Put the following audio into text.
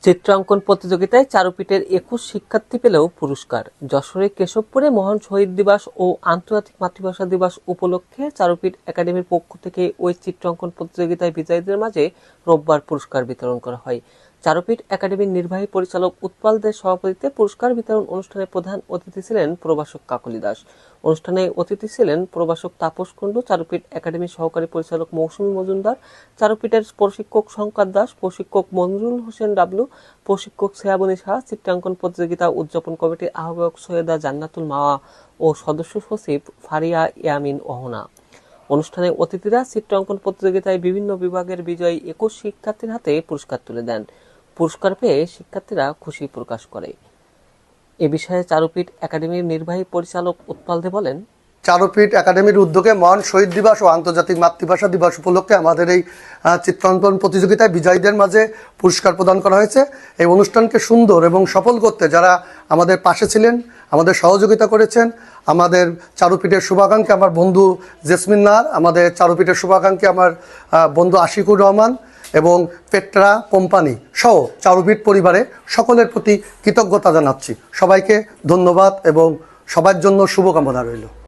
চিত্রাঙ্কন প্রতিযোগিতায় চারুপীঠের 21 শিক্ষার্থী পেলেও পুরস্কার। যশোরের কেশবপুরে মহান শহীদ দিবস ও আন্তর্জাতিক মাতৃভাষা দিবস উপলক্ষে চারুপীঠ একাডেমির পক্ষ থেকে ওই চিত্রাঙ্কন প্রতিযোগিতায় বিজয়ীদের মাঝে রোববার পুরস্কার বিতরণ করা হয়। চারুপীঠ একাডেমির নির্বাহী পরিচালক উৎপল দের সভাপতিত্বে পুরস্কার বিতরণ অনুষ্ঠানে প্রধান অতিথি ছিলেন প্রভাষক কাকলি দাস। অনুষ্ঠানে অতিথি ছিলেন প্রভাষক তাপস কুণ্ডু, চারুপীঠ একাডেমির সহকারী পরিচালক মৌসুমী মজুমদার, চারুপীঠের প্রশিক্ষক শঙ্কর দাস, প্রশিক্ষক মনজুরুল হোসেন ডাবলু, প্রশিক্ষক শ্রেয়াবনী শাহ, চিত্রাঙ্কন প্রতিযোগিতা উদযাপন কমিটির আহ্বায়ক সৈয়দা জান্নাতুল মাওয়া ও সদস্য সচিব ফারিয়া ইয়ামিন অহনা। অনুষ্ঠানে অতিথিরা চিত্রাঙ্কন প্রতিযোগিতায় বিভিন্ন বিভাগের বিজয়ী 21 শিক্ষার্থীর হাতে পুরস্কার তুলে দেন। পুরস্কার পেয়ে শিক্ষার্থীরা খুশি প্রকাশ করে। এ বিষয়ে চারুপীঠ একাডেমির নির্বাহী পরিচালক উৎপল দে বলেন, চারুপীঠ একাডেমির উদ্যোগে মহান শহীদ দিবস ও আন্তর্জাতিক মাতৃভাষা দিবস উপলক্ষে আমাদের এই চিত্রাঙ্কন প্রতিযোগিতায় বিজয়ীদের মাঝে পুরস্কার প্রদান করা হয়েছে। এই অনুষ্ঠানকে সুন্দর এবং সফল করতে যারা আমাদের পাশে ছিলেন, আমাদের সহযোগিতা করেছেন, আমাদের চারুপীঠের শুভাকাঙ্ক্ষী আমার বন্ধু জেসমিন নাহার, আমাদের চারুপীঠের শুভাকাঙ্ক্ষী আমার বন্ধু আশিকুর রহমান এবং পেট্রা কোম্পানি সহ চারুপীঠ পরিবারে সকলের প্রতি কৃতজ্ঞতা জানাচ্ছি। সবাইকে ধন্যবাদ এবং সবার জন্য শুভকামনা রইল।